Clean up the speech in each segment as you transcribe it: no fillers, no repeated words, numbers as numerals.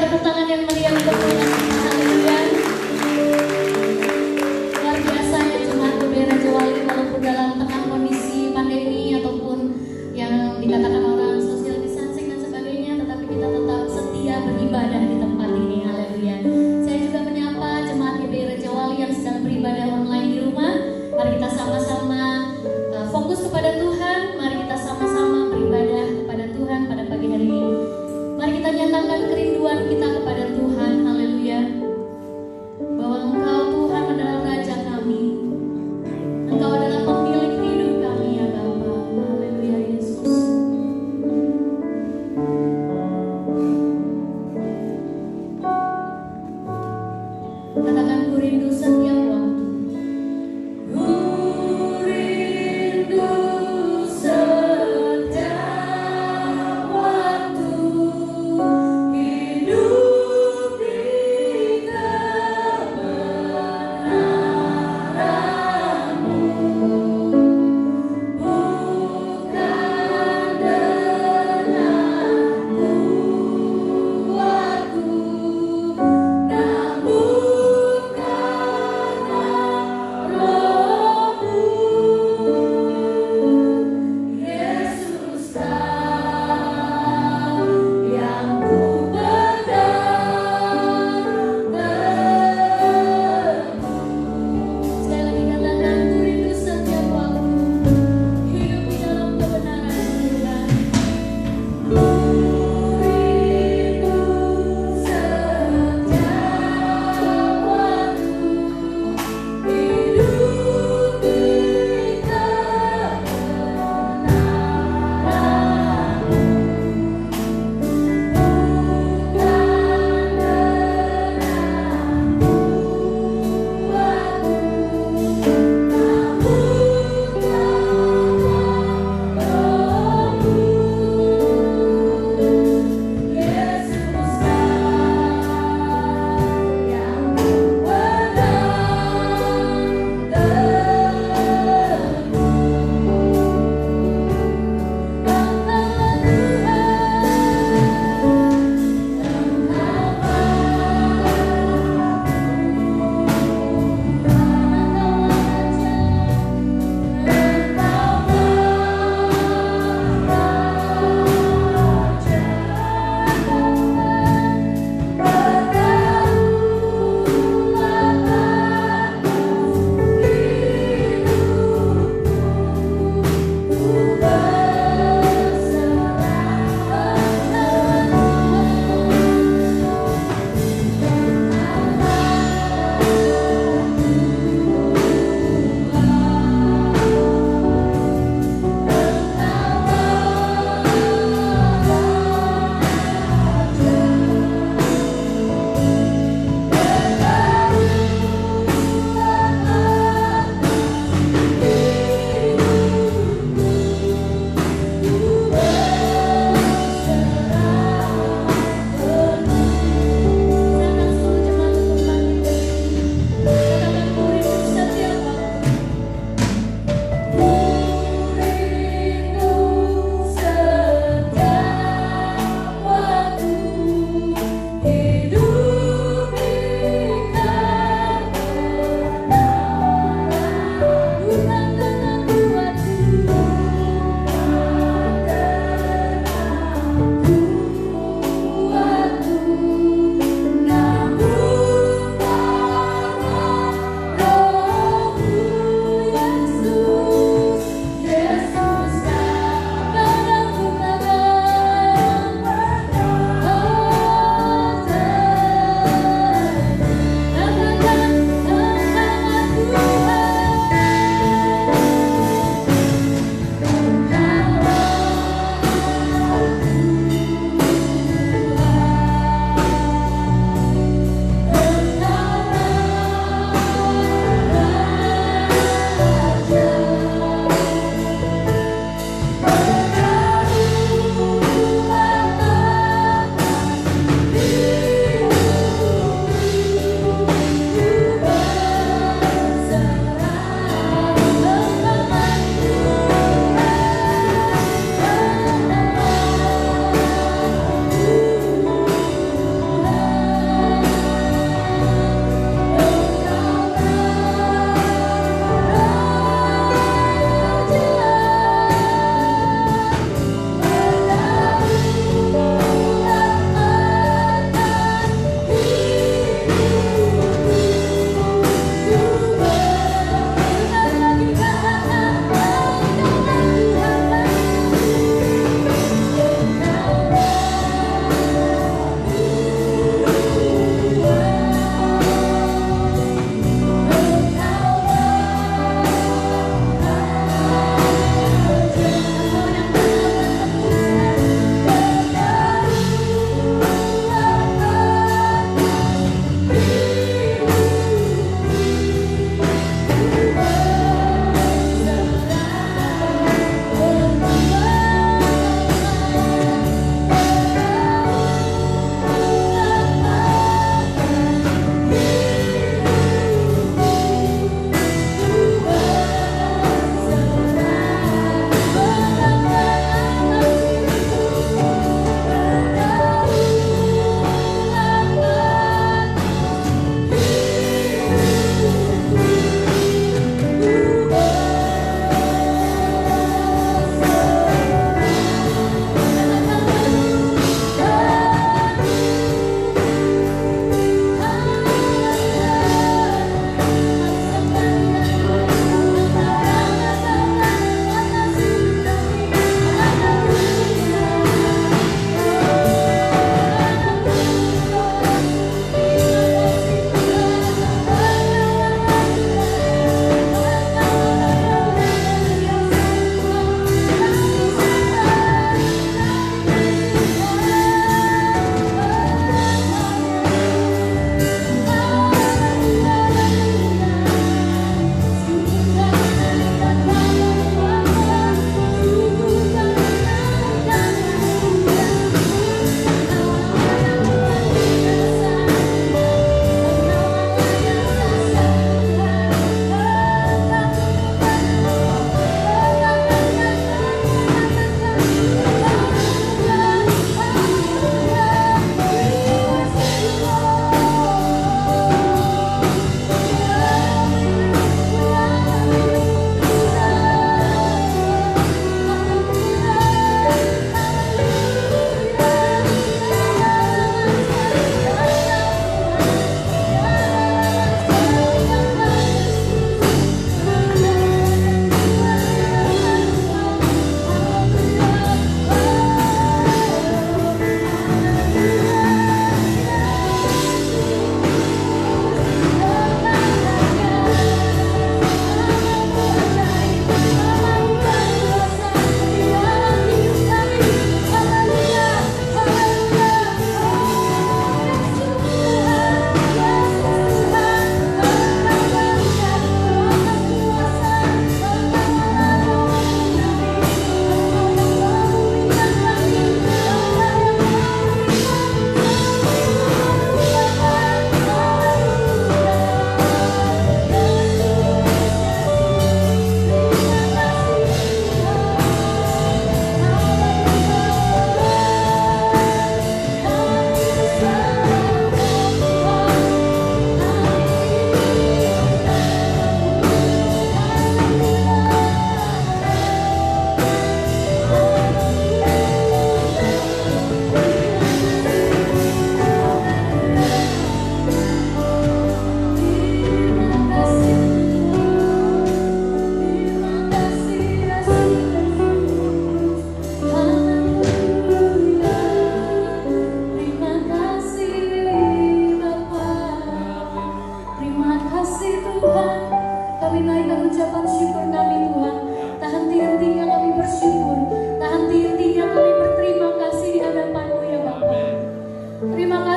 tepuk tangan yang meriah untuk Tuhan. Haleluya. Luar biasa ya jemaat GBI Raja Wali, walaupun dalam tengah kondisi pandemi ataupun yang dikatakan orang social distancing dan sebagainya, tetapi kita tetap setia beribadah di tempat ini. Haleluya. Saya juga menyapa jemaat GBI Raja Wali yang sedang beribadah online di rumah. Mari kita sama-sama fokus kepada Tuhan. Mari kita sama-sama beribadah kepada Tuhan pada pagi hari ini. Mari kita nyatakan kerinduan kita kepada Tuhan. Haleluya. Bahwa Engkau Tuhan adalah Raja kami. Engkau adalah pemilik hidup kami ya Bapa. Haleluya Yesus.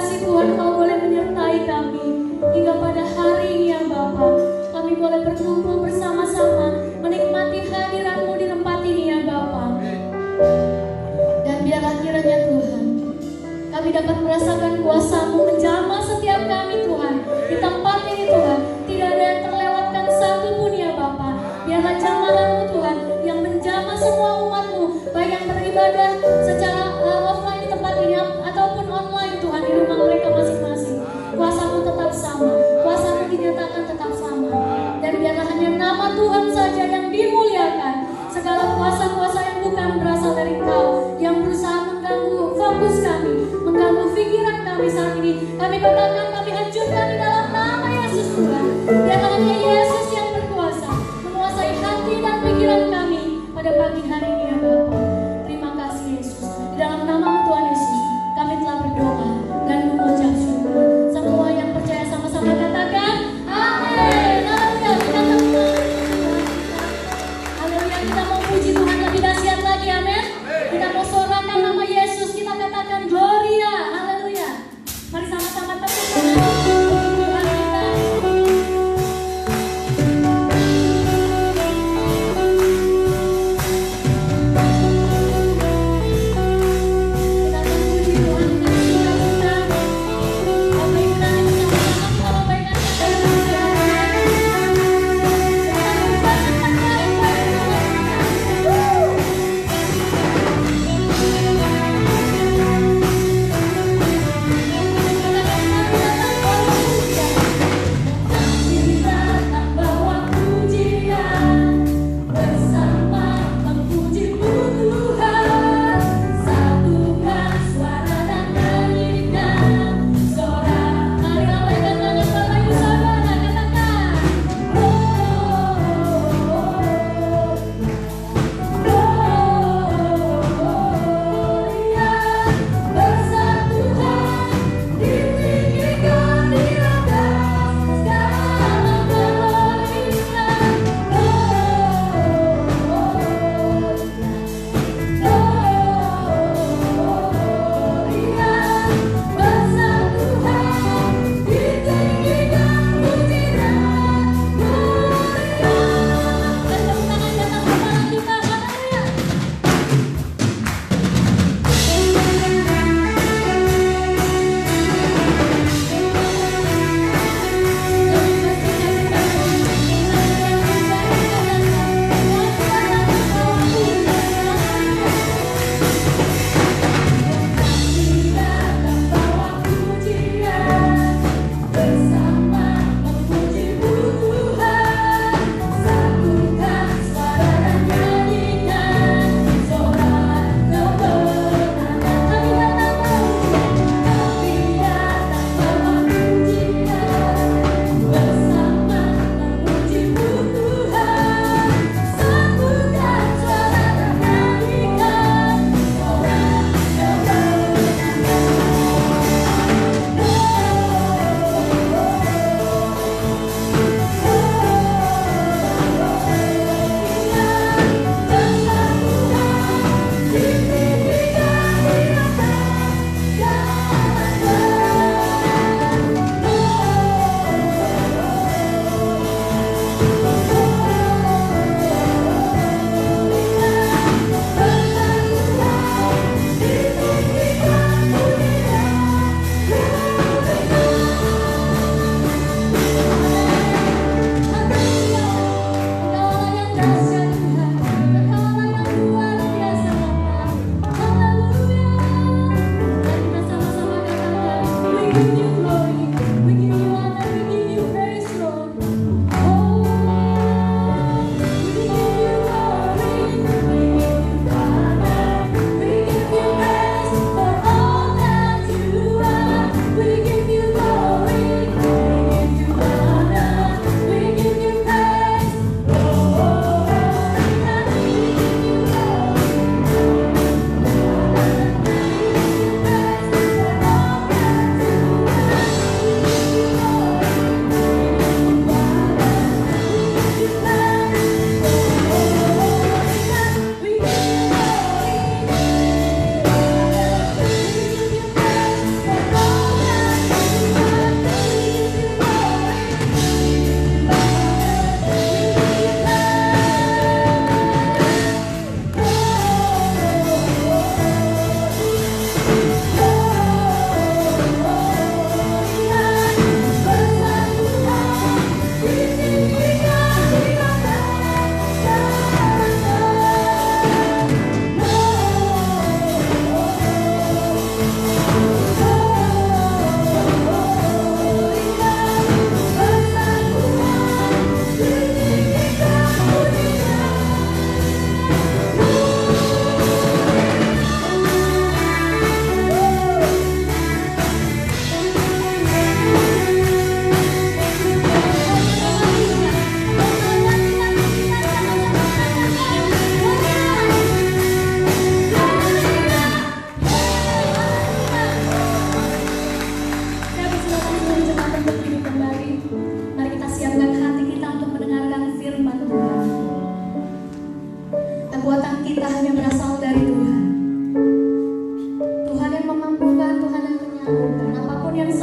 kasih Tuhan Kau boleh menyertai kami hingga pada hari ini ya Bapa. Kami boleh berkumpul bersama-sama menikmati hadirat-Mu di tempat ini ya Bapa. Dan biarlah kiranya Tuhan kami dapat merasakan kuasa-Mu menjamah setiap kami Tuhan di tempat ini Tuhan. Tidak ada yang terlewatkan satu pun ya Bapa. Biarlah jamaah-Mu Tuhan yang menjamah semua umat-Mu, baik yang beribadah secara offline di tempat ini ataupun online Tuhan di rumah mereka masing-masing. Kuasa-Mu tetap sama, kuasa-Mu dinyatakan tetap sama. Dan biarlah hanya nama Tuhan saja yang dimuliakan. Segala kuasa-kuasa yang bukan berasal dari Engkau, yang berusaha mengganggu fokus kami, mengganggu pikiran kami saat ini, kami batalkan, kami hancurkan di dalam nama Yesus Tuhan. Biarlah hanya Yesus yang berkuasa menguasai hati dan pikiran kami pada pagi hari ini ya Bapa. Terima kasih Yesus. Di dalam nama Tuhan Yesus kami telah berdoa dan mengucap syukur. Semua yang percaya sama-sama katakan amin. Haleluya. Kita teman. Haleluya. Kita mau puji Tuhan lebih dahsyat lagi, amin. Kita mau sorakan nama Yesus, kita katakan Gloria. Haleluya. Mari sama-sama tepuk tangan. Tuhan kita.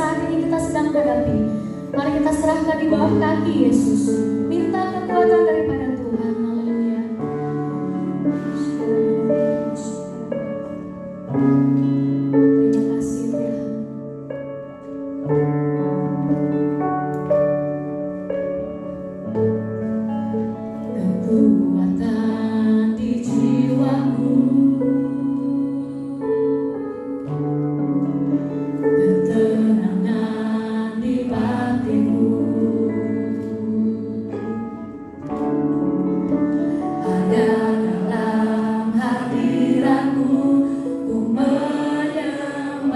saat ini kita sedang hadapi. Mari kita serahkan di bawah kaki Yesus. Minta kekuatan daripada Tuhan. Haleluya. Terima kasih Tuhan. Kekuatan di jiwaku, ketenangan di batinku, ada dalam hadiratmu, ku menyembahmu.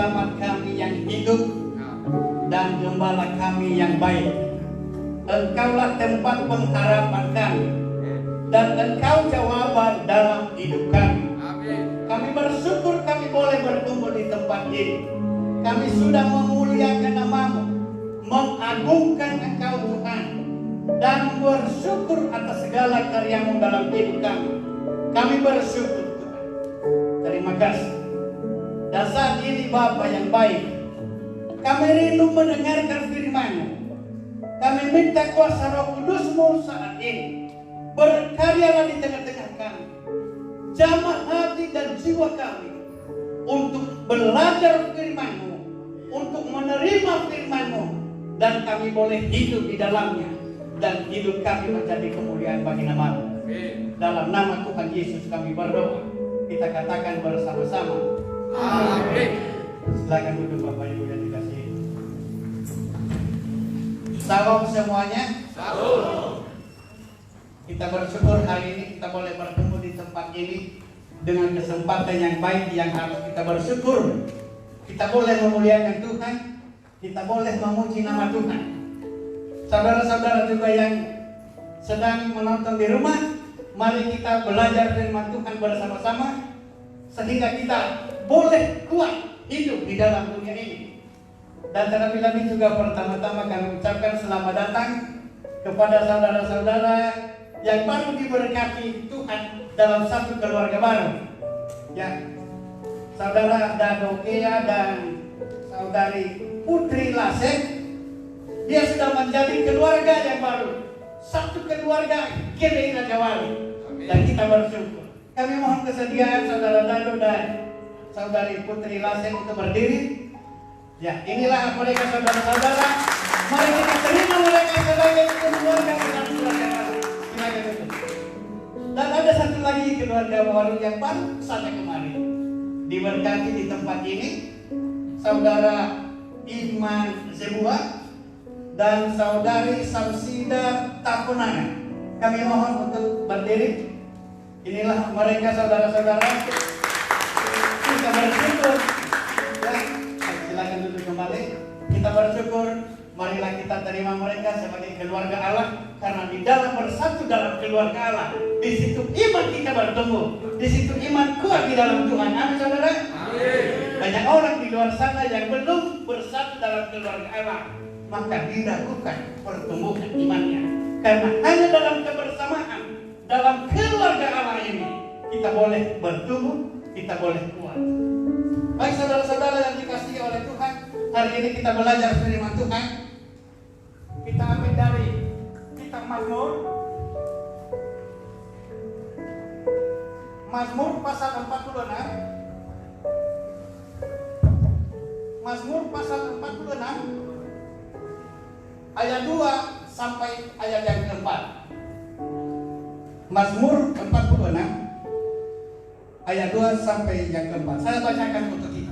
selamat kami yang hidup dan gembala kami yang baik. Engkaulah tempat pengharapan kami dan Engkau jawaban dalam hidup kami. Kami bersyukur kami boleh berkumpul di tempat ini. Kami sudah memuliakan nama-Mu, mengagungkan Engkau Tuhan, dan bersyukur atas segala karya-Mu dalam hidup kami. Kami bersyukur Tuhan. Terima kasih. Dan saat ini Bapa yang baik, kami rindu mendengarkan firman-Mu. Kami minta kuasa Roh Kudus-Mu saat ini berkaryalah di tengah-tengah kami. Jamah hati dan jiwa kami untuk belajar firman-Mu, untuk menerima firman-Mu, dan kami boleh hidup di dalamnya, dan hidup kami menjadi kemuliaan bagi nama-Mu. Dalam nama Tuhan Yesus kami berdoa. Kita katakan bersama-sama, amin. Silakan duduk Bapak Ibu yang dikasihi. Salam semuanya. Salam. Kita bersyukur hari ini kita boleh bertemu di tempat ini dengan kesempatan yang baik yang harus kita bersyukur. Kita boleh memuliakan Tuhan, kita boleh memuji nama Tuhan. Saudara-saudara juga yang sedang menonton di rumah, mari kita belajar firman Tuhan bersama-sama sehingga kita boleh kuat hidup di dalam dunia ini. Dan terlebih lagi juga pertama-tama kami ucapkan selamat datang kepada saudara-saudara yang baru diberkati Tuhan dalam satu keluarga baru. Ya, saudara Dadokea dan saudari Putri Lasek, dia sudah menjadi keluarga yang baru, satu keluarga Gede Raja Wali. Dan kita bersyukur. Kami mohon kesediaan saudara Dado dan saudari Putri Lasek untuk berdiri. Ya, inilah mereka saudara-saudara. Mari kita terima mereka sebagai keluarga dalam keluarga baru. Dan ada satu lagi keluarga baru yang baru saja kemarin diberkati di tempat ini, saudara Iman Zebua dan saudari Samsida Tapunana. Kami mohon untuk berdiri. Inilah mereka saudara-saudara. Kita bersyukur. Ya, silakan duduk kembali. Kita bersyukur. Marilah kita terima mereka sebagai keluarga Allah, karena di dalam bersatu dalam keluarga Allah, di situ iman kita bertumbuh, di situ iman kuat di dalam Tuhan. Amin saudara. Amin. Banyak orang di luar sana yang belum bersatu dalam keluarga Allah, maka diragukan pertumbuhan imannya. Karena hanya dalam kebersamaan dalam keluarga Allah ini kita boleh bertumbuh, kita boleh kuat. Baik saudara-saudara yang dikasihi oleh Tuhan, hari ini kita belajar firman Tuhan. Kita ambil dari kitab Mazmur pasal 46. Mazmur pasal 46 ayat 2 sampai ayat yang keempat. Mazmur 46 ayat 2 sampai yang keempat. Saya bacakan untuk kita.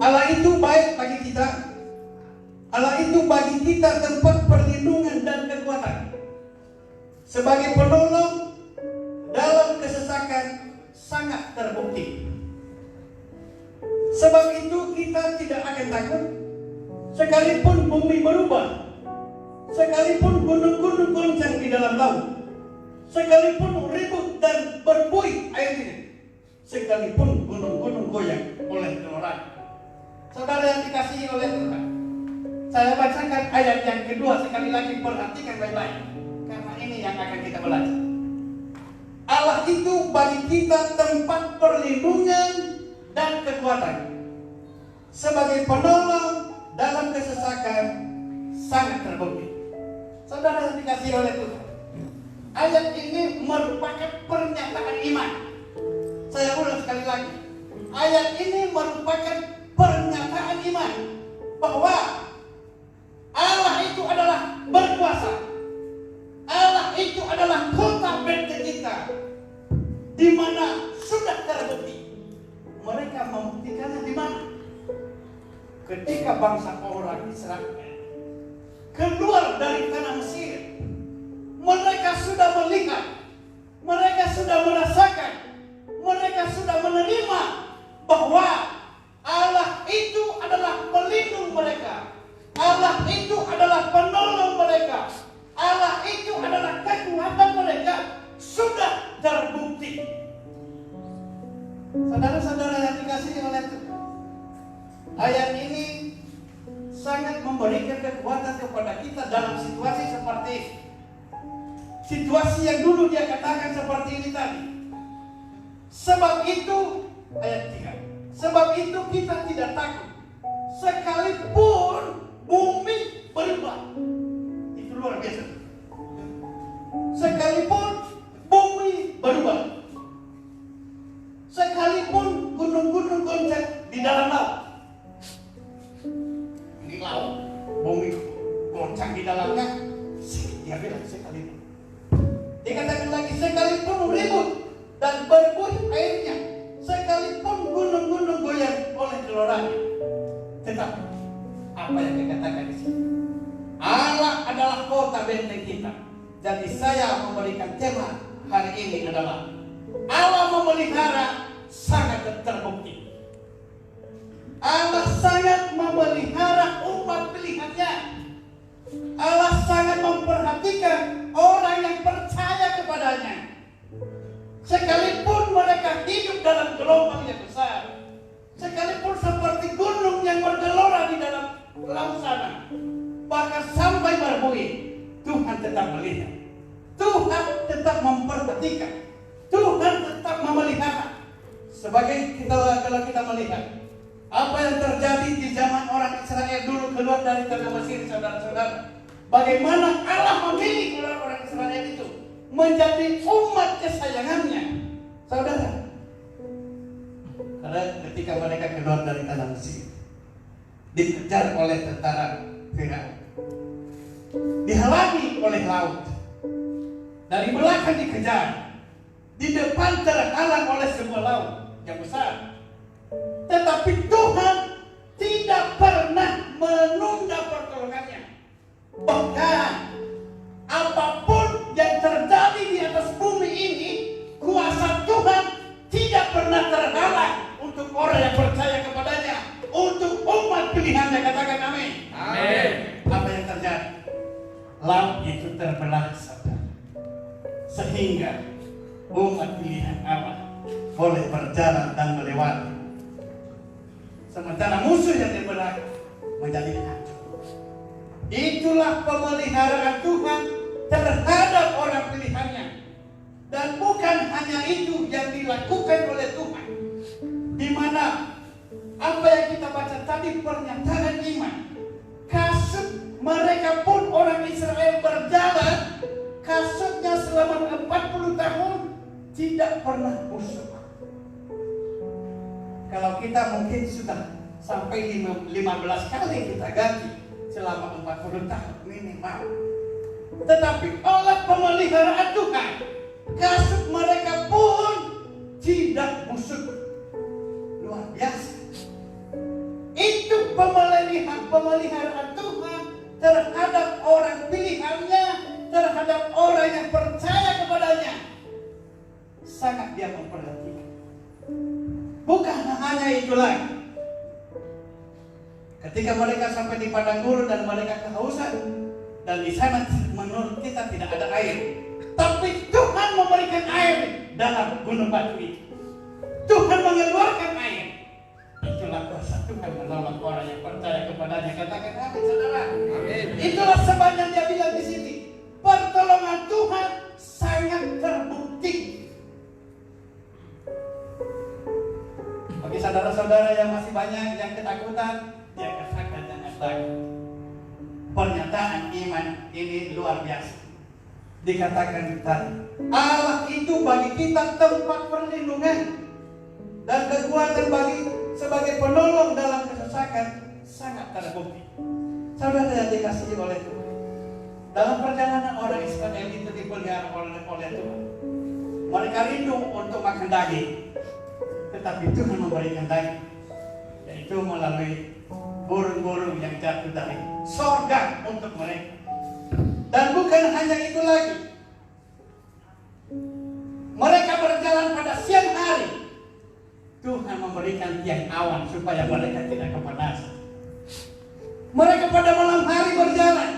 Allah itu baik bagi kita. Allah itu bagi kita tempat perlindungan dan kekuatan, sebagai penolong dalam kesesakan sangat terbukti. Sebab itu kita tidak akan takut, sekalipun bumi berubah, sekalipun gunung-gunung goncang di dalam laut, sekalipun ribut dan berbuih airnya, sekalipun gunung-gunung goyang oleh gelora. Saudara yang dikasihi oleh Tuhan, saya bacakan ayat yang kedua sekali lagi, perhatikan baik-baik, karena ini yang akan kita belajar. Allah itu bagi kita tempat perlindungan dan kekuatan, sebagai penolong dalam kesesakan sangat terbukti. Saudara yang dikasihi oleh Tuhan, ayat ini merupakan pernyataan iman. Saya ulang sekali lagi, ayat ini merupakan pernyataan iman bahwa Allah itu adalah berkuasa. Allah itu adalah kota benteng kita, di mana sudah terbukti. Mereka membuktikannya di mana? Ketika bangsa orang Israel keluar dari tanah Mesir, mereka sudah melihat, mereka sudah merasakan, mereka sudah menerima bahwa Saudara-saudara yang dikasihi oleh Tuhan, ayat ini sangat memberikan kekuatan kepada kita dalam situasi seperti ini. Situasi yang dulu dia katakan seperti ini tadi. Sebab itu, ayat 3, sebab itu kita tidak takut sekalipun bumi berubah. Itu luar biasa. Sekalipun bumi berubah, sekalipun gunung-gunung goncang di dalam laut. Ini laut, bumi goncang di dalamnya. Dia bilang sekalipun. Dikatakan lagi sekalipun ribut dan berbuih airnya, sekalipun gunung-gunung goyang oleh geloranya, tetap apa yang dikatakan di sini. Allah adalah kota benteng kita. Jadi saya memberikan tema hari ini adalah Allah memelihara sangat terbukti. Allah sangat memelihara umat pilihannya. Allah sangat memperhatikan orang yang percaya kepadanya. Sekalipun mereka hidup dalam gelombang yang besar, sekalipun seperti gunung yang bergelora di dalam laut sana, bahkan sampai berbuih, Tuhan tetap melihat. Tuhan tetap memperhatikan. Tuhan tetap memelihara. Sebagai kalau kita melihat apa yang terjadi di zaman orang Israel dulu keluar dari tanah Mesir, saudara-saudara, bagaimana Allah memilih orang-orang Israel itu menjadi umat kesayangannya, saudara. Karena ketika mereka keluar dari tanah Mesir, dikejar oleh tentara Firaun, dihalangi oleh laut, dari belakang dikejar, di depan terhalang oleh sebuah laut yang besar. Tetapi Tuhan tidak pernah menunda pertolongannya. Bahkan apapun yang terjadi di atas bumi ini, kuasa Tuhan tidak pernah terhalang untuk orang yang percaya kepadanya, untuk umat pilihannya. Katakan amin. Amin. Apa yang terjadi? Laut itu terbelah, saudara, sehingga umat pilihan Allah boleh berjalan dan melewati. Sementara musuh yang terbelah menjadi hancur. Itulah pemeliharaan Tuhan terhadap orang pilihannya. Dan bukan hanya itu yang dilakukan oleh Tuhan, di mana apa yang kita baca tadi, pernyataan iman. Kasut mereka pun orang Israel berjalan, kasutnya selama 40 tahun tidak pernah busuk. Kalau kita mungkin sudah sampai 15 kali kita ganti selama 40 tahun minimal. Tetapi oleh pemeliharaan Tuhan, kasut mereka pun tidak busuk. Luar biasa. Itu pemeliharaan Tuhan terhadap orang pilihannya, terhadap orang yang percaya kepadanya. Sangat dia memperhatikan. Bukan hanya itu lagi. Ketika mereka sampai di padang gurun dan mereka kehausan, dan di sana menurut kita tidak ada air, tapi Tuhan memberikan air dalam gunung batu itu. Tuhan mengeluarkan air. Itulah kuasa Tuhan menolong orang yang percaya kepadanya. Katakan amin, saudara. Amin. Itulah sebabnya dia bilang di sini, pertolongan Tuhan sangat terbukti. Bagi saudara-saudara yang masih banyak yang ketakutan, dia katakan jangan takut. Pernyataan iman ini luar biasa. Dikatakan tadi, Allah itu bagi kita tempat perlindungan dan kekuatan bagi sebagai penolong dalam kesesakan sangat terbukti. Saudara yang dikasihi oleh Tuhan, dalam perjalanan orang Israel itu dipelihara oleh Tuhan. Mereka rindu untuk makan daging, tetapi Tuhan memberikan daging, yaitu melalui burung-burung yang jatuh dari sorga untuk mereka. Dan bukan hanya itu lagi, mereka berjalan pada siang hari, Tuhan memberikan tiang awan supaya mereka tidak kepanasan. Mereka pada malam hari berjalan,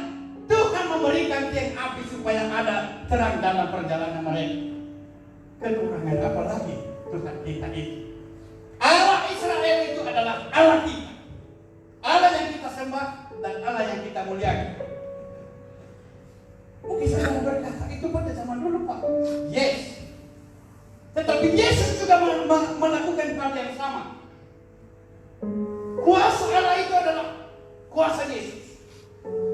Tuhan memberikan tiang api supaya ada terang dalam perjalanan mereka. Kekurangan apa lagi Tuhan kita itu? adalah Allah kita. Allah yang kita sembah dan Allah yang kita muliakan. Mungkin saya berkata, itu pada zaman dulu Pak. Yes. Tetapi Yesus juga melakukan hal yang sama. Kuasa Allah itu adalah kuasa Yesus.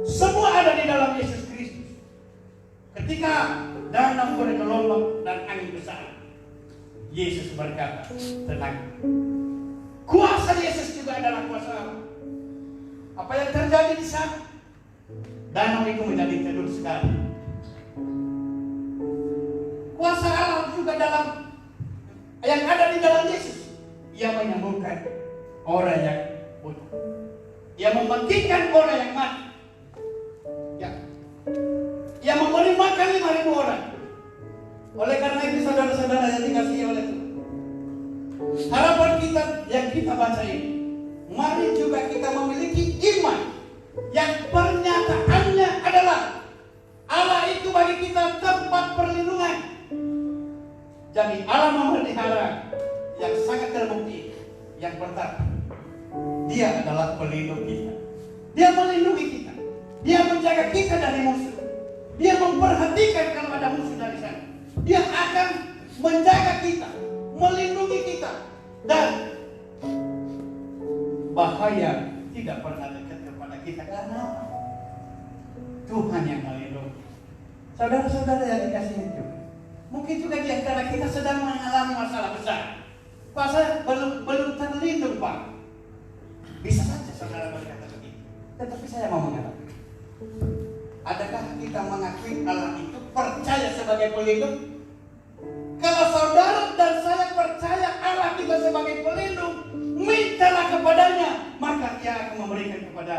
Semua ada di dalam Yesus Kristus. Ketika danau bergelombang dan angin besar, Yesus berkata, tenang. Kuasa Yesus juga adalah kuasa Allah. Apa yang terjadi di sana? Danau itu menjadi teduh sekali. Kuasa Allah juga dalam yang ada di dalam Yesus. Ia menyembuhkan orang yang buta. Ia membangkitkan orang yang mati. Ya. Ia memberi makan 5.000 orang. Oleh karena itu saudara-saudara yang dikasihi oleh Tuhan, harapan kita yang kita baca ini, mari juga kita memiliki iman yang pernyataannya adalah Allah itu bagi kita tempat perlindungan. Jadi Allah memelihara yang sangat terbukti. Yang pertama, Dia adalah pelindung kita. Dia melindungi kita. Dia menjaga kita dari musuh. Dia memperhatikan kalau ada musuh dari sana. Dia akan menjaga kita, melindungi kita, dan bahaya tidak pernah dekat kepada kita. Karena apa? Tuhan yang melindungi. Saudara-saudara yang dikasihi Tuhan, mungkin juga di antara kita sedang mengalami masalah besar. Pak, saya belum terlindung Pak. Bisa saja saudara berkata begitu. Tetapi saya mau mengatakan, adakah kita mengakui Allah itu percaya sebagai pelindung? Kalau saudara dan saya percaya Allah kita sebagai pelindung, mintalah kepadanya, maka Dia akan memberikan kepada.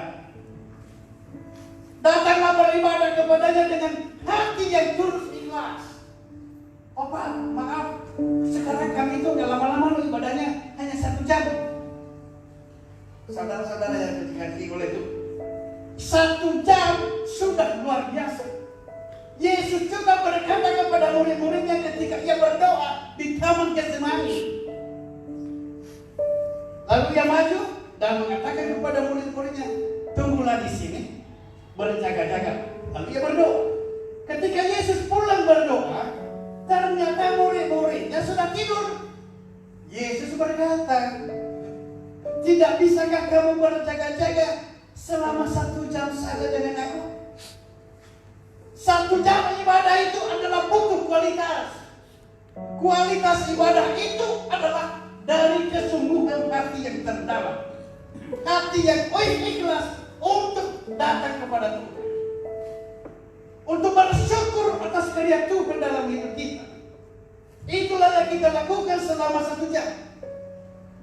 Datanglah beribadah kepadanya dengan hati yang tulus ikhlas. Oh Pak, maaf, sekarang kami itu udah lama-lama loh ibadahnya hanya 1 jam. Saudara-saudara yang dikasihi oleh Tuhan, 1 jam sudah luar biasa. Yesus juga berkata kepada murid-muridnya ketika Ia berdoa di Taman Getsemani. Lalu Ia maju dan mengatakan kepada murid-muridnya, tunggulah di sini, berjaga-jaga. Lalu Ia berdoa. Ketika Yesus pulang berdoa, ternyata murid-muridnya sudah tidur. Yesus berkata, tidak bisakah kamu berjaga-jaga selama 1 jam saja dengan aku? 1 jam ibadah itu adalah butuh kualitas. Kualitas ibadah itu adalah dari kesungguhan hati yang terdalam, hati yang ikhlas untuk datang kepada Tuhan, untuk bersyukur atas karya Tuhan dalam hidup kita. Itulah yang kita lakukan selama 1 jam,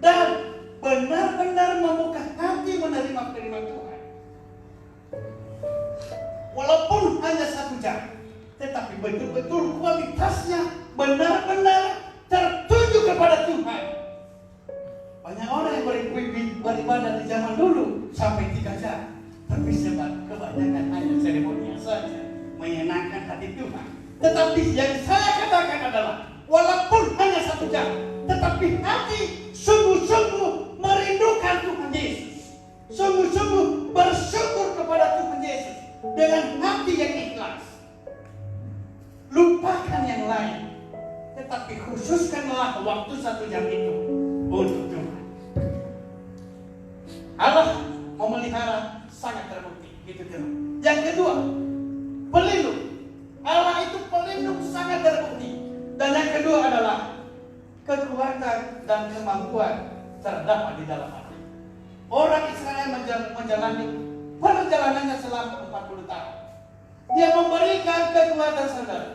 dan benar-benar membuka hati menerima firman Tuhan. Walaupun hanya 1 jam, tetapi betul-betul kualitasnya benar-benar tertuju kepada Tuhan. Banyak orang yang beribadah di zaman dulu sampai 3 jam, tapi kebanyakan hanya seremonial saja, menyenangkan hati Tuhan. Tetapi yang saya katakan adalah, walaupun hanya 1 jam, tetapi hati sungguh-sungguh merindukan Tuhan Yesus, sungguh-sungguh bersyukur kepada Tuhan Yesus dengan hati yang ikhlas. Lupakan yang lain, tetapi khususkanlah waktu 1 jam itu untuk Tuhan. Allah memelihara sangat terbukti, gitu teman. Yang kedua, pelindung. Allah itu pelindung sangat terbukti. Dan yang kedua adalah kekuatan dan kemampuan terdapat di dalam hati. Orang Israel menjalani perjalanannya selama 40 tahun. Dia memberikan kekuatan saudara.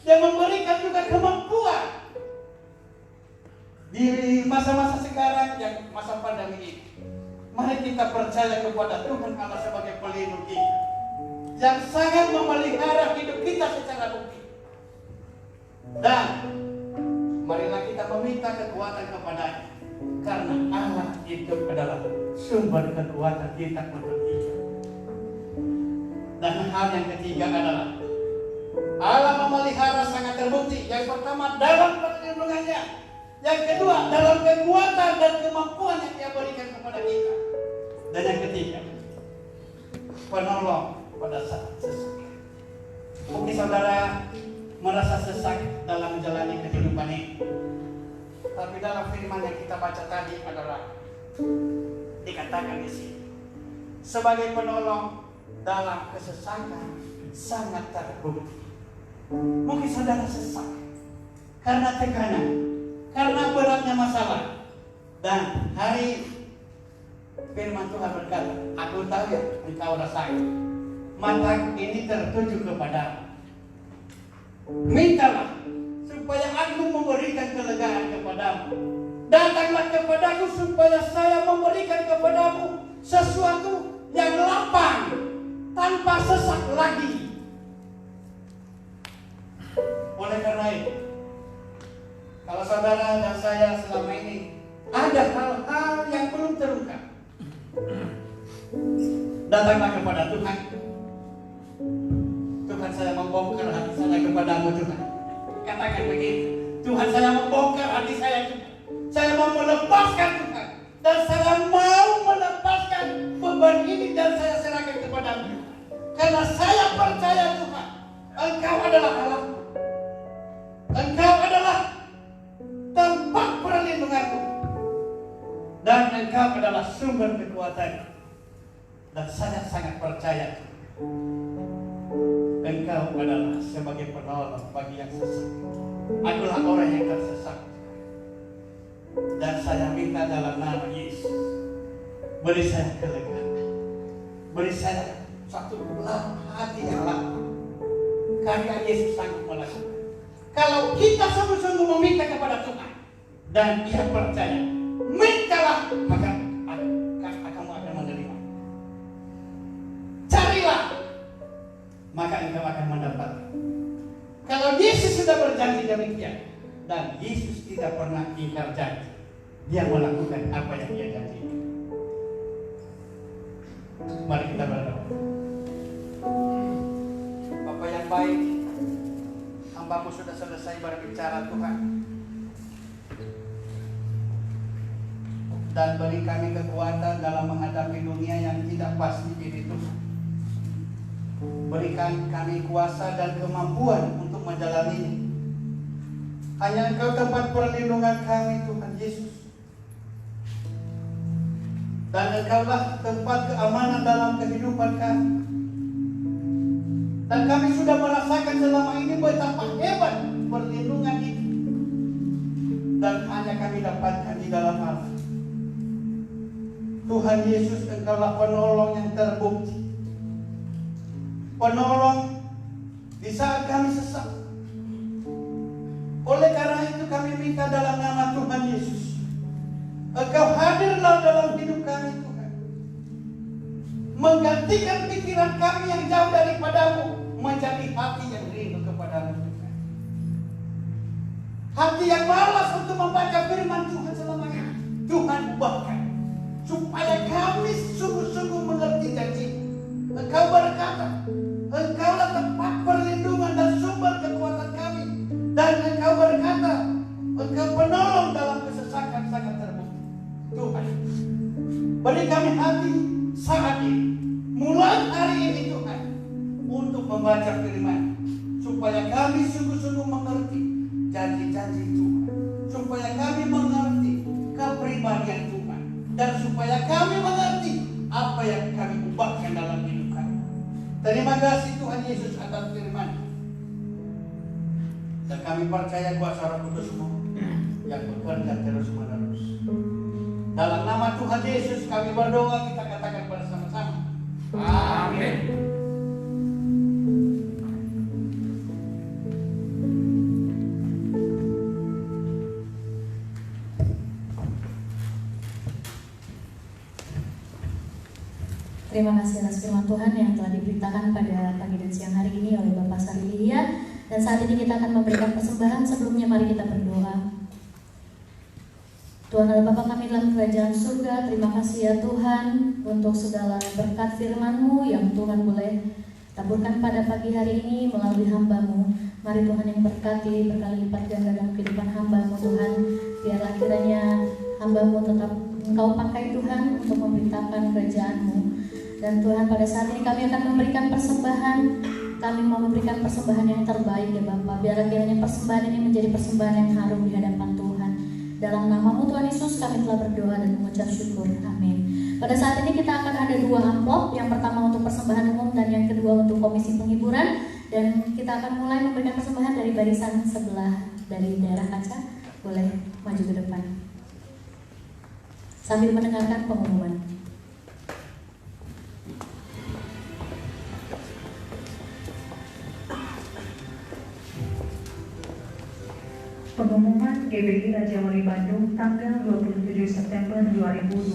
Dia memberikan juga kemampuan. Di masa-masa sekarang yang masa pandemi ini, mari kita percaya kepada Tuhan Allah sebagai pelindung kita, yang sangat memelihara hidup kita secara bukti. Dan marilah kita meminta kekuatan kepadanya, karena Allah itu adalah sumber kekuatan kita untuk hidup. Dan hal yang ketiga adalah Allah memelihara sangat terbukti. Yang pertama dalam perlindungannya, yang kedua dalam kekuatan dan kemampuan yang Dia beri kita baca tadi adalah dikatakan di sini sebagai penolong dalam kesesakan sangat terbukti. Mungkin saudara sesak karena tekanan, karena beratnya masalah, dan hari firman Tuhan berkata, aku tahu ya engkau rasakan, mata ini tertuju kepadamu. Mintalah supaya aku memberikan kelegaan kepadamu. Datanglah kepadaku supaya saya memberikan kepadamu sesuatu yang lapang tanpa sesak lagi. Oleh karena itu, kalau saudara dan saya selama ini ada hal-hal yang belum terungkap, datanglah kepada Tuhan. Tuhan, saya membongkar hati saya kepadamu Tuhan. Katakan begitu, Tuhan, saya membongkar hati saya Tuhan. Saya mau melepaskan Tuhan, dan saya mau melepaskan beban ini dan saya serahkan kepadamu. Karena saya percaya Tuhan, Engkau adalah Allah. Engkau adalah tempat perlindunganku, dan Engkau adalah sumber kekuatan. Dan saya sangat percaya Engkau adalah sebagai penolong bagi yang sesat. Akulah orang yang tersesat, dan saya minta dalam nama Yesus, beri saya kelegaan, beri saya satu hati yang lapang. Karya Yesus sanggup melakukan. Kalau kita sungguh-sungguh meminta kepada Tuhan dan Dia percaya, mintalah maka kamu akan menerima. Carilah maka engkau akan mendapatkan. Kalau Yesus sudah berjanji demikian, dan Yesus tidak pernah ingkar janji, Dia melakukan apa yang Dia janjikan. Mari kita berdoa. Bapa yang baik, hamba-Mu sudah selesai berbicara Tuhan, dan beri kami kekuatan dalam menghadapi dunia yang tidak pasti ini Tuhan. Berikan kami kuasa dan kemampuan untuk menjalaninya. Hanya Engkau tempat perlindungan kami Tuhan Yesus, dan Engkaulah tempat keamanan dalam kehidupan kami. Dan kami sudah merasakan selama ini betapa hebat perlindungan itu, dan hanya kami dapatkan di dalam Allah. Tuhan Yesus, Engkaulah penolong yang terbukti, penolong di saat kami sesat. Oleh karena itu kami minta dalam nama Tuhan Yesus, Engkau hadirlah dalam hidup kami Tuhan, menggantikan pikiran kami yang jauh daripadamu menjadi hati yang rindu kepadamu Tuhan. Hati yang malas untuk membaca firman Tuhan selama ini, Tuhan ubahkan supaya kami sungguh-sungguh mengerti janji. Engkau berkata, Engkaulah tempat perlindungan dan sumber kekuatan kami, dan Engkau berkata, Engkau penolong dalam kesesakan sangat terbukti. Tuhan, beri kami hati saat ini, mulai hari ini Tuhan, untuk membaca firman, supaya kami sungguh-sungguh mengerti janji-janji Tuhan, supaya kami mengerti kepribadian Tuhan, dan supaya kami mengerti apa yang kami ubahkan dalam hidup kami. Terima kasih Tuhan Yesus atas firman, dan kami percaya kuasa Roh Kudus-Mu yang bekerja terus-menerus. Dalam nama Tuhan Yesus kami berdoa, kita katakan bersama-sama, amin. Terima kasih atas firman Tuhan yang telah diberitakan pada pagi dan siang hari ini oleh Bapak Sari Lilia. Dan saat ini kita akan memberikan persembahan. Sebelumnya mari kita berdoa. Tuhan Allah Bapa kami dalam kerajaan surga, terima kasih ya Tuhan untuk segala berkat firman-Mu yang Tuhan boleh taburkan pada pagi hari ini melalui hamba-Mu. Mari Tuhan yang berkati berkali lipat ganda dalam kehidupan hamba-Mu Tuhan. Biarlah kiranya hamba-Mu tetap Engkau pakai Tuhan untuk memberitakan kerajaan-Mu. Dan Tuhan pada saat ini kami akan memberikan persembahan. Kami mau memberikan persembahan yang terbaik ya Bapak. Biarlah kiranya persembahan ini menjadi persembahan yang harum di hadapan Tuhan. Dalam namamu Tuhan Yesus kami telah berdoa dan mengucap syukur. Amin. Pada saat ini kita akan ada 2 amplop. Yang pertama untuk persembahan umum dan yang kedua untuk komisi penghiburan. Dan kita akan mulai memberikan persembahan dari barisan sebelah dari daerah kaca. Boleh maju ke depan sambil mendengarkan pengumuman. Pengumuman GBI Raja Wali Bandung tanggal 27 September 2020.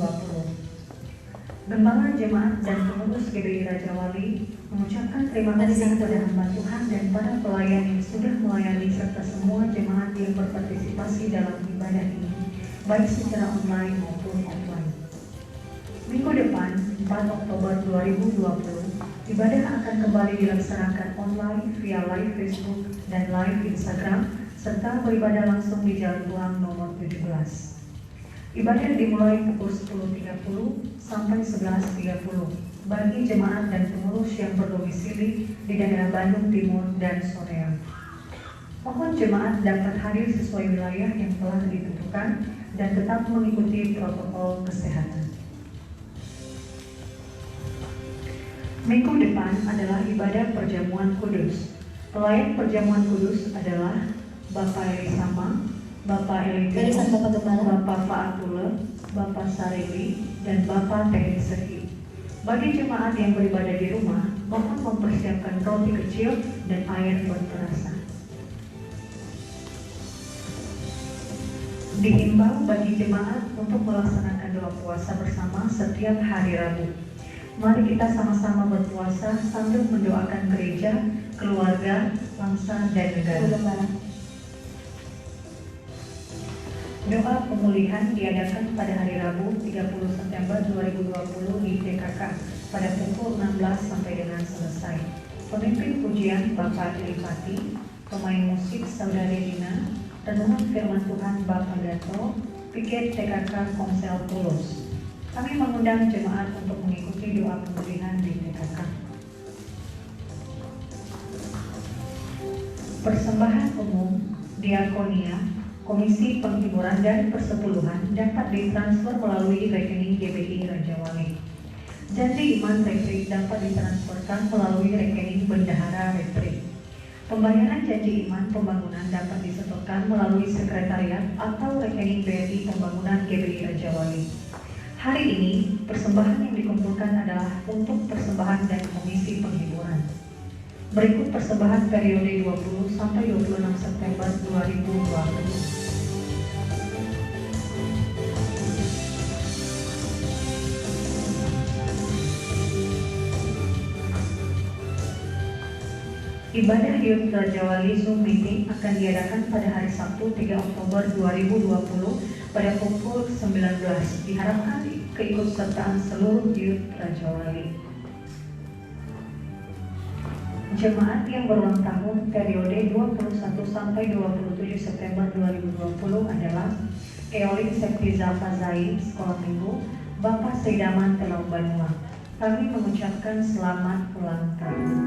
Gembala Jemaat dan pengurus GBI Raja Wali mengucapkan terima kasih kepada hamba Tuhan dan para pelayan yang sudah melayani serta semua jemaat yang berpartisipasi dalam ibadah ini, baik secara online maupun offline. Minggu depan, 4 Oktober 2020, ibadah akan kembali dilaksanakan online via live Facebook dan live Instagram serta beribadah langsung di Jalan Buang nomor 17. Ibadah dimulai pukul 10.30 sampai 11.30 bagi jemaat dan pengurus yang berdomisili di daerah Bandung Timur dan Soreang. Mohon jemaat dapat hadir sesuai wilayah yang telah ditentukan dan tetap mengikuti protokol kesehatan. Minggu depan adalah ibadah perjamuan kudus. Pelayan perjamuan kudus adalah Bapak Elisama, Bapak Eli, Bapak Faatule, Bapak Sareli, dan Bapak Teh Sehi. Bagi jemaat yang beribadah di rumah, mohon mempersiapkan roti kecil dan air berperasa. Dihimbau bagi jemaat untuk melaksanakan doa puasa bersama setiap hari Rabu. Mari kita sama-sama berpuasa sambil mendoakan gereja, keluarga, bangsa, dan negara. Doa pemulihan diadakan pada hari Rabu 30 September 2020 di TKK pada pukul 16 sampai dengan selesai. Pemimpin pujian Bapak Elipati, pemain musik Saudari Dina, renungan firman Tuhan Bapak Gato, piket TKK Komsel Tulus. Kami mengundang jemaat untuk mengikuti doa pemulihan di TKK. Persembahan umum, diakonia, Komisi Penghiburan dan Persepuluhan dapat ditransfer melalui rekening GBI Raja Wali. Janji iman retreat dapat ditransferkan melalui rekening Bendahara Retreat. Pembayaran janji iman pembangunan dapat disetorkan melalui sekretariat atau rekening BRI Pembangunan GBI Raja Wali. Hari ini, persembahan yang dikumpulkan adalah untuk persembahan dan komisi penghiburan. Berikut persembahan periode 20 sampai 26 September 2020. Ibadah Youth Raja Wali Zoom Meeting akan diadakan pada hari Sabtu 3 Oktober 2020 pada pukul 19. Diharapkan keikutsertaan seluruh Youth Raja Wali. Jemaat yang berulang tahun periode 21 sampai 27 September 2020 adalah Eolin Septiza Fazai, Sekolah Minggu, Bapak Seidaman Telau Banua. Kami mengucapkan selamat ulang tahun.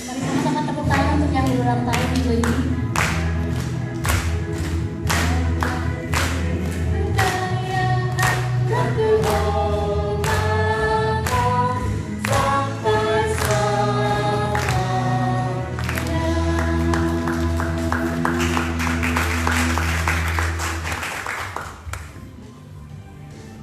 Mari sama-sama tepuk tangan untuk yang berulang tahun minggu ini.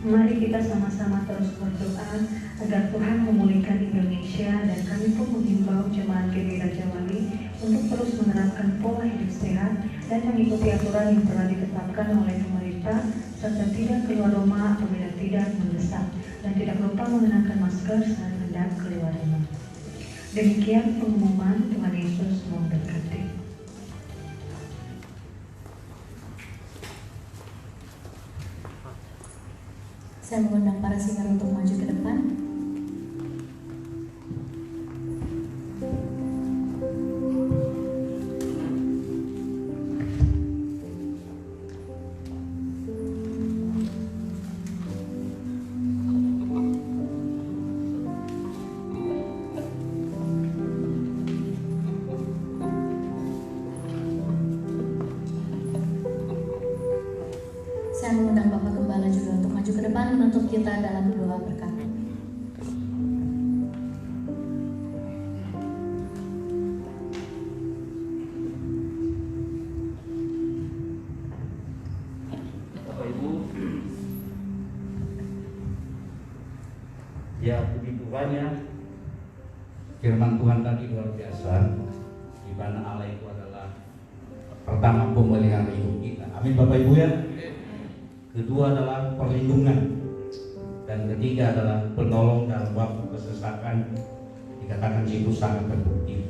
Mari kita sama-sama terus berdoa agar Tuhan memulihkan Indonesia, dan kami pun menghimbau jemaat GBI Raja Wali untuk terus menerapkan pola hidup sehat dan mengikuti aturan yang telah ditetapkan oleh pemerintah, serta tidak keluar rumah apabila tidak mendesak, dan tidak lupa mengenakan masker saat hendak keluar rumah. Demikian pengumuman. Tuhan Yesus memberkati. Saya mengundang para singer untuk maju ke depan. saya mengundang Bapak Gembala juga untuk maju ke depan menutup kita dalam doa berkat. Bapak Ibu, ya puji Tuhan ya, firman Tuhan tadi luar biasa, di mana Allah itu adalah pertama pemelihara hidup kita. Amin Bapak Ibu ya. Kedua adalah perlindungan, dan ketiga adalah penolong dalam waktu kesesakan. Dikatakan itu sangat terbukti.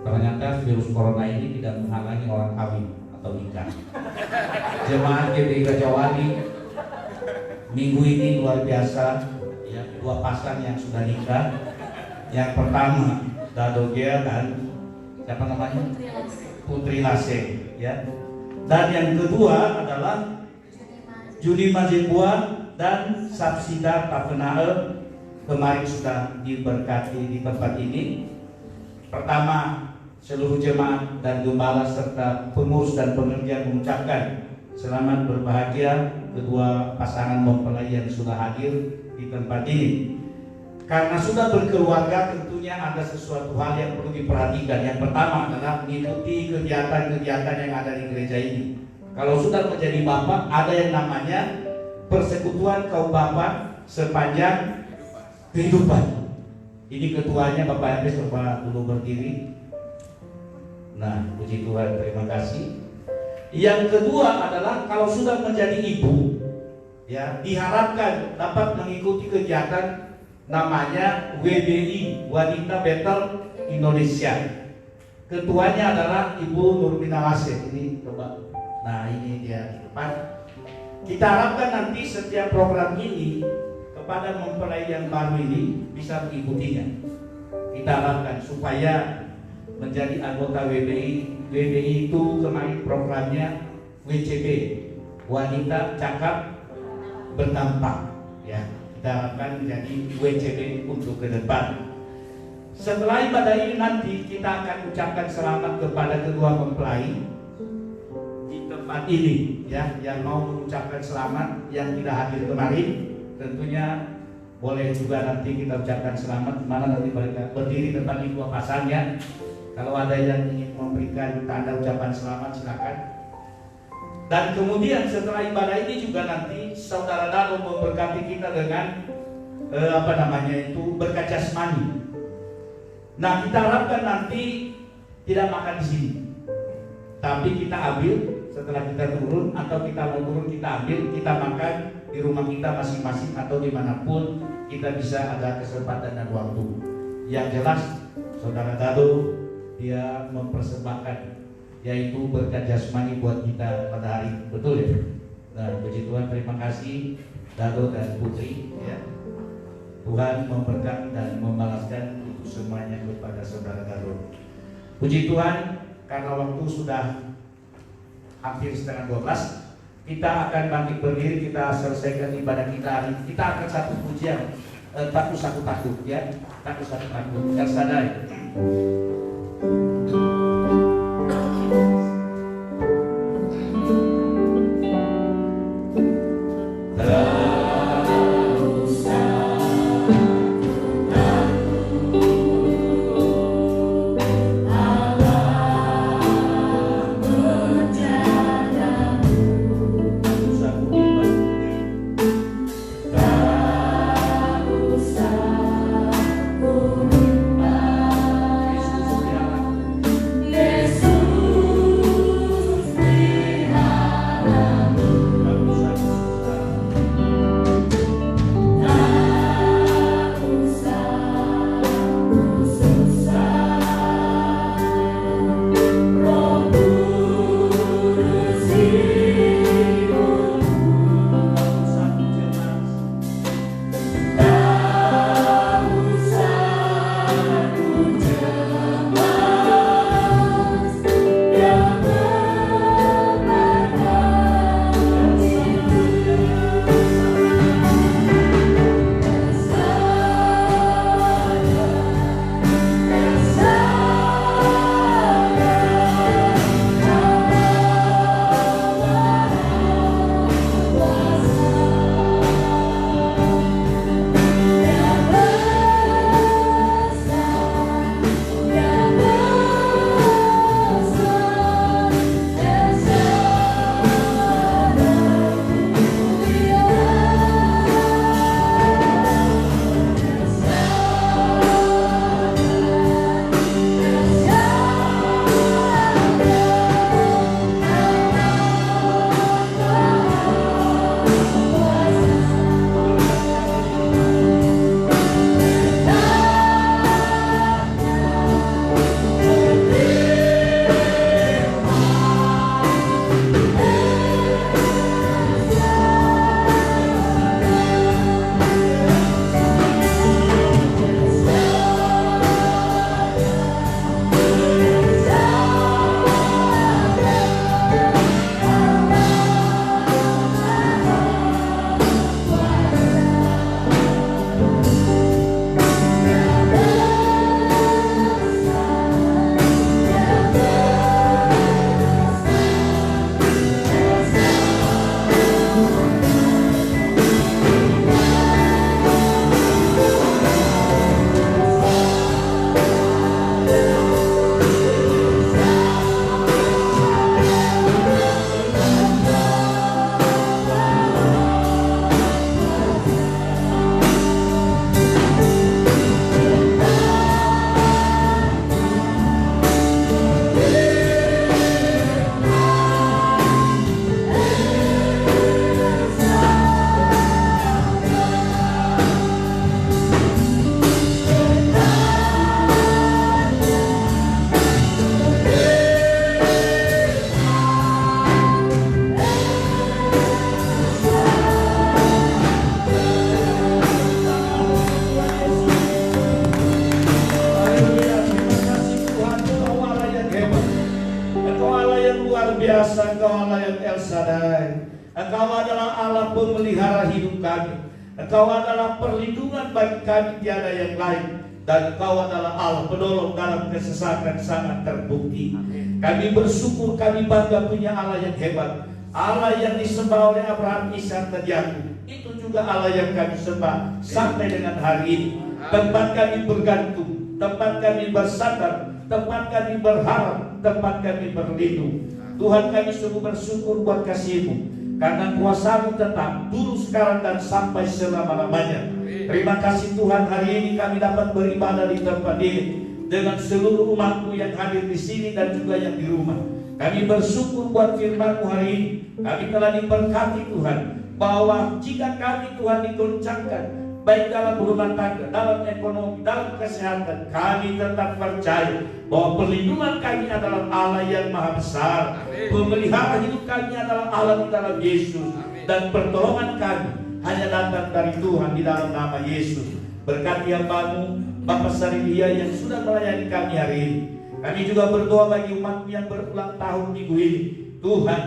Ternyata virus corona ini tidak menghalangi orang kawin atau nikah. Jemaat GBI Raja Wali minggu ini luar biasa ya, dua pasang yang sudah nikah. Yang pertama Dado Gea dan siapa namanya? Putri Lase ya. Dan yang kedua adalah Juni Mazebua dan Sapsida Tapenae, kemarin sudah diberkati di tempat ini. Pertama, seluruh jemaat dan gembala serta pengurus dan pengerja mengucapkan selamat berbahagia kedua pasangan mempelai yang sudah hadir di tempat ini. Karena sudah berkeluarga, tentunya ada sesuatu hal yang perlu diperhatikan. Yang pertama adalah mengikuti kegiatan-kegiatan yang ada di gereja ini. Kalau sudah menjadi bapak, ada yang namanya persekutuan kaum bapak sepanjang kehidupan. Ini ketuanya Bapak Hendris, coba dulu berdiri. Nah, puji Tuhan, terima kasih. Yang kedua adalah kalau sudah menjadi ibu, ya diharapkan dapat mengikuti kegiatan namanya WBI, Wanita Betel Indonesia. Ketuanya adalah Ibu Nurmina Lase. Ini coba. Nah, ini dia di depan. Kita harapkan nanti setiap program ini kepada mempelai yang baru ini bisa mengikutinya. Kita harapkan supaya menjadi anggota WBI. WBI itu kemarin programnya WCB, Wanita Cakap Bertampak. Ya, kita harapkan menjadi WCB untuk ke depan. Setelah ibadah ini nanti kita akan ucapkan selamat kepada kedua mempelai di tempat ini, ya, yang mau mengucapkan selamat yang tidak hadir kemarin, tentunya boleh juga nanti kita ucapkan selamat. Mana nanti mereka berdiri tempat dua pasangnya. Kalau ada yang ingin memberikan tanda ucapan selamat, silakan. Dan kemudian setelah ibadah ini juga nanti saudara Dado memberkati kita dengan berkat jasmani. Nah, kita harapkan nanti tidak makan di sini, tapi kita ambil setelah kita turun, atau kita mau turun kita ambil, kita makan di rumah kita masing-masing atau dimanapun kita bisa ada kesempatan dan waktu. Yang jelas saudara Dado dia mempersembahkan yaitu berkat jasmani buat kita pada hari, betul ya? Nah, puji Tuhan, terima kasih Dado dan Putri ya. Tuhan memberkati dan membalaskan untuk semuanya kepada saudara Dado. Puji Tuhan, karena waktu sudah hampir setengah 12, kita akan bangkit berdiri, kita selesaikan ibadah kita hari ini. Kita akan satu pujian, takut satu takut ya, takut satu takut, yang sadar. Shaddai. Engkau adalah Allah pemelihara hidup kami. Engkau adalah perlindungan bagi kami, tiada yang lain. Dan Engkau adalah Allah penolong dalam kesesakan sangat terbukti. Kami bersyukur, kami bangga punya Allah yang hebat, Allah yang disembah oleh Abraham, Ishak dan Yakub. Itu juga Allah yang kami sembah sampai dengan hari ini. Tempat kami bergantung, tempat kami bersandar, tempat kami berharap, tempat kami berlindung. Tuhan, kami sungguh bersyukur buat kasih-Mu, karena kuasa-Mu tetap dulu, sekarang, dan sampai selama-lamanya. Terima kasih Tuhan, hari ini kami dapat beribadah di tempat ini dengan seluruh umat-Mu yang hadir di sini dan juga yang di rumah. Kami bersyukur buat firman-Mu hari ini. Kami telah diberkati Tuhan, bahwa jika kami Tuhan digoncangkan, baik dalam rumah tangga, dalam ekonomi, dalam kesehatan, kami tetap percaya bahwa perlindungan kami adalah Allah yang Maha Besar. Pemelihara hidup kami adalah Allah di dalam Yesus. Dan pertolongan kami hanya datang dari Tuhan di dalam nama Yesus. Berkati hamba-Mu Bapak Sarilia yang sudah melayani kami hari ini. Kami juga berdoa bagi umat yang berulang tahun minggu ini. Tuhan,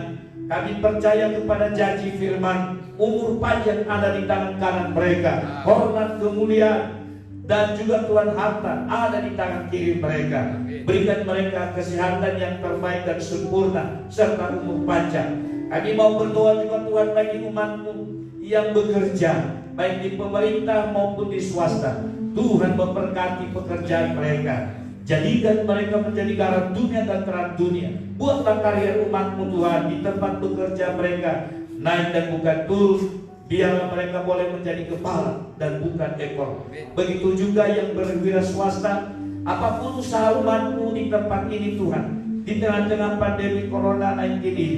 kami percaya kepada janji firman, umur panjang ada di tangan kanan mereka, hormat, kemuliaan, dan juga Tuhan harta ada di tangan kiri mereka. Berikan mereka kesehatan yang terbaik dan sempurna serta umur panjang. Kami mau berdoa juga Tuhan bagi umat-Mu yang bekerja, baik di pemerintah maupun di swasta. Tuhan memberkati pekerjaan mereka. Jadikan mereka menjadi garam dunia dan terang dunia. Buatlah karya umat-Mu Tuhan di tempat bekerja mereka naik dan bukan turun. Biarlah mereka boleh menjadi kepala dan bukan ekor. Begitu juga yang berwira swasta. Apapun usaha umat-Mu di tempat ini Tuhan, di tengah-tengah pandemi Corona-19 ini,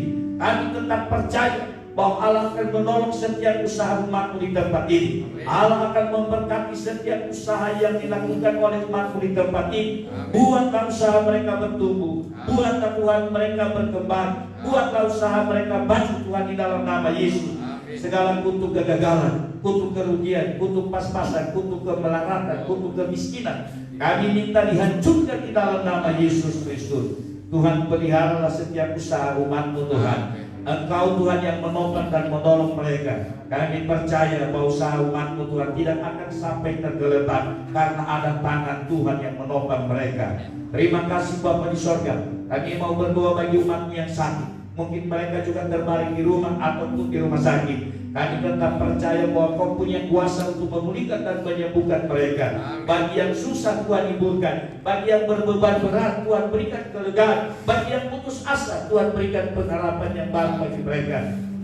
kami tetap percaya bahwa Allah akan menolong setiap usaha umat-Mu di tempat ini. Allah akan memberkati setiap usaha yang dilakukan oleh umat-Mu di tempat ini. Buatlah usaha mereka bertumbuh, buatlah Tuhan mereka berkembang, buatlah usaha mereka maju Tuhan di dalam nama Yesus. Segala kutuk kegagalan, kutuk kerugian, kutuk pas-pasan, kutuk kemelaratan, kutuk kemiskinan, kami minta dihancurkan di dalam nama Yesus Kristus. Tuhan, peliharalah setiap usaha umat-Mu Tuhan. Engkau Tuhan yang menopang dan menolong mereka. Kami percaya bahwa usaha umat-Mu Tuhan tidak akan sampai tergeletak, karena ada tangan Tuhan yang menopang mereka. Terima kasih Bapa di sorga. Kami mau berdoa bagi umat-Mu yang sakit. Mungkin mereka juga terbaring di rumah ataupun di rumah sakit. Kami tetap percaya bahwa Kau punya kuasa untuk memulihkan dan menyembuhkan mereka. Bagi yang susah Tuhan hiburkan, bagi yang berbeban berat Tuhan berikan kelegaan, bagi yang putus asa Tuhan berikan pengharapan yang baru bagi mereka.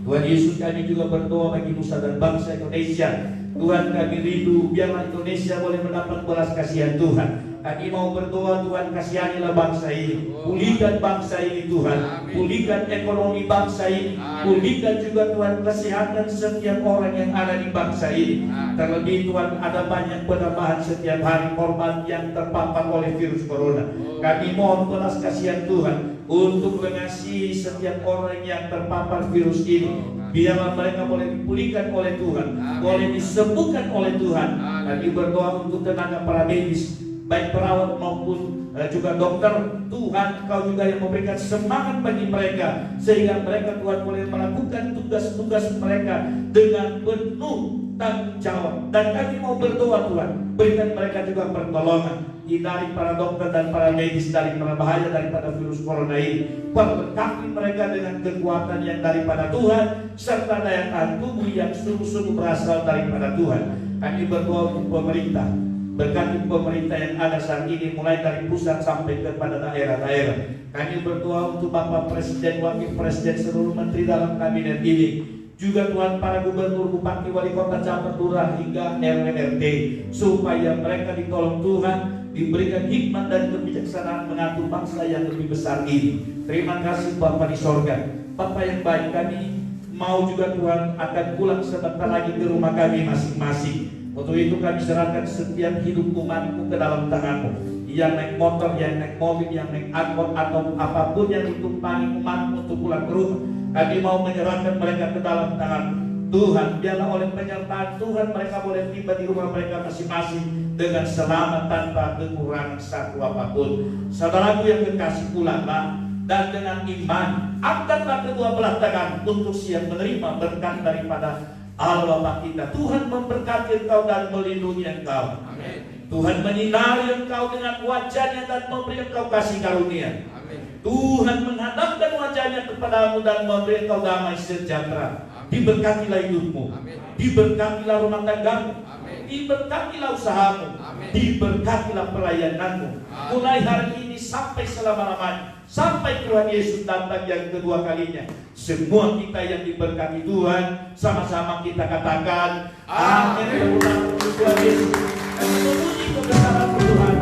Tuhan Yesus, kami juga berdoa bagi nusa dan bangsa Indonesia. Tuhan, kami rindu biarlah Indonesia boleh mendapat belas kasihan Tuhan. Kami mau berdoa Tuhan, kasihanilah bangsa ini. Pulihkan bangsa ini Tuhan. Pulihkan ekonomi bangsa ini. Pulihkan juga Tuhan kesehatan setiap orang yang ada di bangsa ini. Terlebih Tuhan, ada banyak penambahan setiap hari korban yang terpapar oleh virus corona. Kami mohon belas kasihan Tuhan untuk mengasihi setiap orang yang terpapar virus ini. Biarlah mereka boleh dipulihkan oleh Tuhan, boleh disembuhkan oleh Tuhan. Kami berdoa untuk tenaga para medis, baik perawat maupun juga dokter. Tuhan, Kau juga yang memberikan semangat bagi mereka, sehingga mereka Tuhan boleh melakukan tugas-tugas mereka dengan penuh tanggung jawab. Dan kami mau berdoa Tuhan, berikan mereka juga pertolongan. Hindari para dokter dan para medis dari bahaya daripada virus corona ini. Berkati mereka dengan kekuatan yang daripada Tuhan, serta daya tahan tubuh yang sungguh-sungguh berasal daripada Tuhan. Kami berdoa untuk pemerintah. Berkati pemerintah yang ada saat ini, mulai dari pusat sampai kepada daerah-daerah. Kami berdoa untuk Bapak Presiden, Wakil Presiden, seluruh menteri dalam kabinet ini. Juga Tuhan, para gubernur, bupati, wali kota, camat, lurah, hingga RW/RT, supaya mereka ditolong Tuhan, diberikan hikmat dan kebijaksanaan mengatur bangsa yang lebih besar ini. Terima kasih Bapa di sorga. Bapa yang baik, kami mau juga Tuhan akan pulang sebentar lagi ke rumah kami masing-masing. Untuk itu kami serahkan setiap hidup umat-Mu ke dalam tangan-Mu. Yang naik motor, yang naik mobil, yang naik angkot, atau apapun yang ditumpangi umat-Mu untuk pulang ke rumah, kami mau menyerahkan mereka ke dalam tangan Tuhan. Biarlah oleh penyertaan Tuhan mereka boleh tiba di rumah mereka masing-masing dengan selamat tanpa kekurangan satu apapun. Saudaraku yang kekasih, pulanglah dan dengan iman angkatlah kedua belah tangan untuk siap menerima berkat daripada Allah Bapa kita. Tuhan memberkati engkau dan melindungi engkau. Tuhan menyinari engkau dengan wajahnya dan memberi engkau kasih karunia. Tuhan menghadapkan wajahnya kepadamu dan memberi engkau damai sejahtera. Diberkatilah hidupmu, diberkatilah rumah tanggamu, diberkatilah usahamu, diberkatilah pelayananmu. Mulai hari ini sampai selama-lamanya, sampai Tuhan Yesus datang yang kedua kalinya. Semua kita yang diberkati Tuhan, sama-sama kita katakan amin. Tuhan Yesus, kami memuji kebesaran Tuhan.